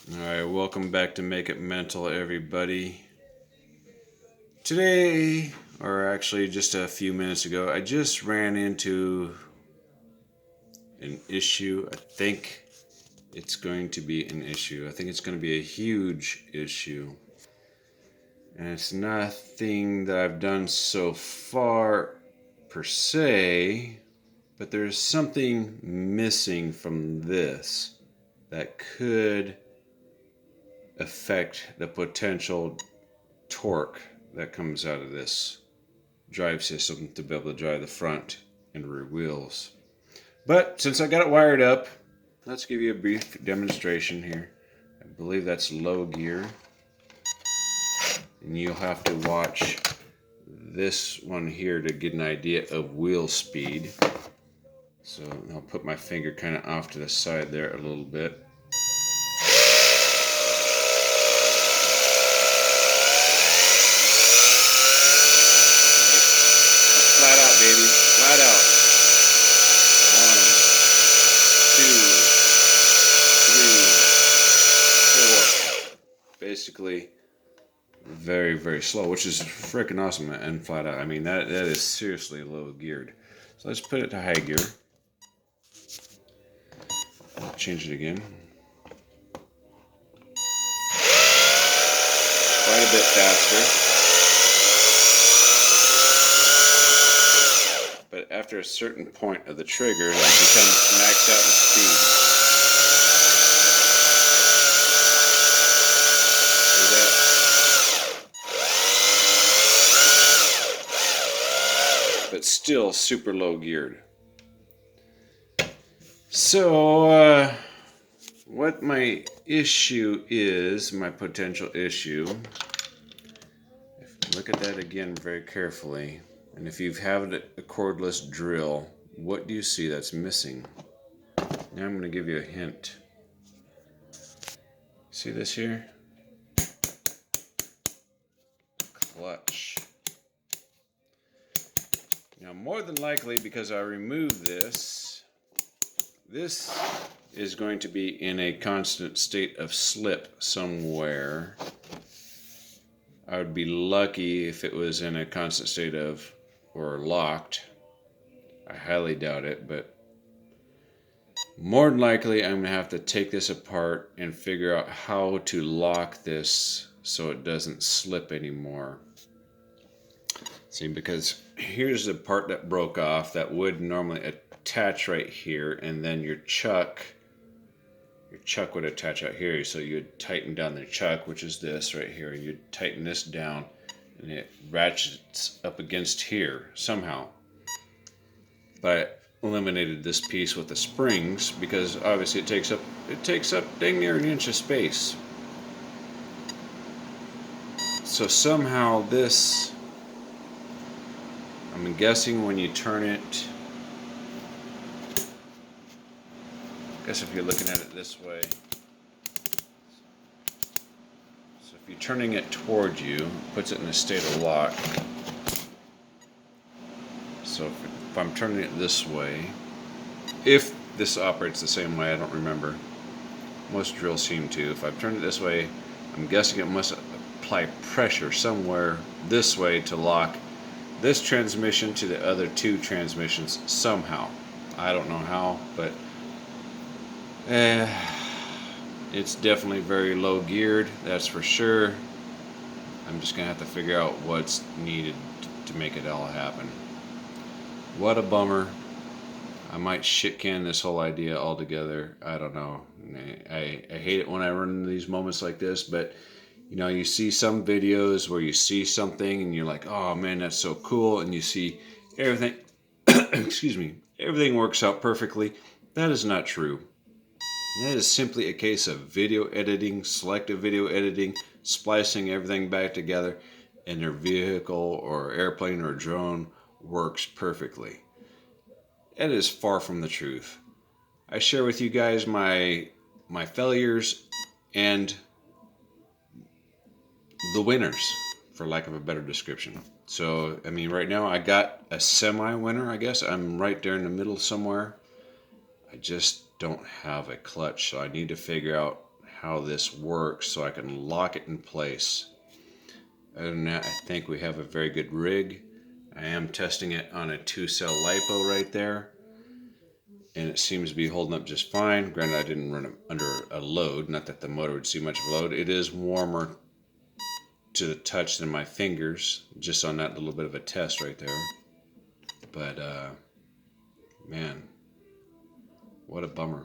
Alright, welcome back to Make It Mental, everybody. Today, or actually just a few minutes ago, I just ran into an issue. I think it's going to be an issue. I think it's going to be a huge issue. And it's nothing that I've done so far per se, but there's something missing from this that could affect the potential torque that comes out of this drive system to be able to drive the front and rear wheels. But since I got it wired up, let's give you a brief demonstration here. I believe that's low gear. And you'll have to watch this one here to get an idea of wheel speed. So I'll put my finger kind of off to the side there a little bit. Flat out, baby. Flat out. 1, 2, 3, 4. Basically, very, very slow, which is freaking awesome and flat out. I mean, that is seriously low geared. So let's put it to high gear. Change it again. Quite a bit faster. But after a certain point of the trigger, it becomes maxed out in speed. See that? But still super low geared. So, what my issue is, my potential issue, look at that again very carefully. And if you've had a cordless drill, what do you see that's missing? Now I'm going to give you a hint. See this here? Clutch. Now more than likely, because I removed this is going to be in a constant state of slip somewhere. I would be lucky if it was in a constant state of or locked. I highly doubt it, but more than likely I'm going to have to take this apart and figure out how to lock this so it doesn't slip anymore. See, because here's the part that broke off that would normally attach right here, and then your chuck would attach out here, so you'd tighten down the chuck, which is this right here. You'd tighten this down and it ratchets up against here somehow. But I eliminated this piece with the springs because obviously it takes up dang near an inch of space. So somehow this, I'm guessing when you turn it, I guess if you're looking at it this way, so if you're turning it toward you, it puts it in a state of lock. So if I'm turning it this way, if this operates the same way, I don't remember. Most drills seem to. If I've turned it this way, I'm guessing it must apply pressure somewhere this way to lock this transmission to the other two transmissions somehow. I don't know how, but it's definitely very low geared, that's for sure. I'm just gonna have to figure out what's needed to make it all happen. What a bummer. I might shit can this whole idea altogether. I don't know. I hate it when I run into these moments like this, but you know, you see some videos where you see something and you're like, oh man, that's so cool, and you see everything excuse me, everything works out perfectly. That is not true. That is simply a case of video editing, selective video editing, splicing everything back together, and their vehicle or airplane or drone works perfectly. That is far from the truth. I share with you guys my failures and the winners, for lack of a better description. So, I mean, right now I got a semi-winner, I guess. I'm right there in the middle somewhere. I just don't have a clutch, so I need to figure out how this works so I can lock it in place. Other than that, I think we have a very good rig. I am testing it on a 2-cell LiPo right there, and it seems to be holding up just fine. Granted, I didn't run it under a load, not that the motor would see much of a load. It is warmer to the touch than my fingers, just on that little bit of a test right there. But man, what a bummer.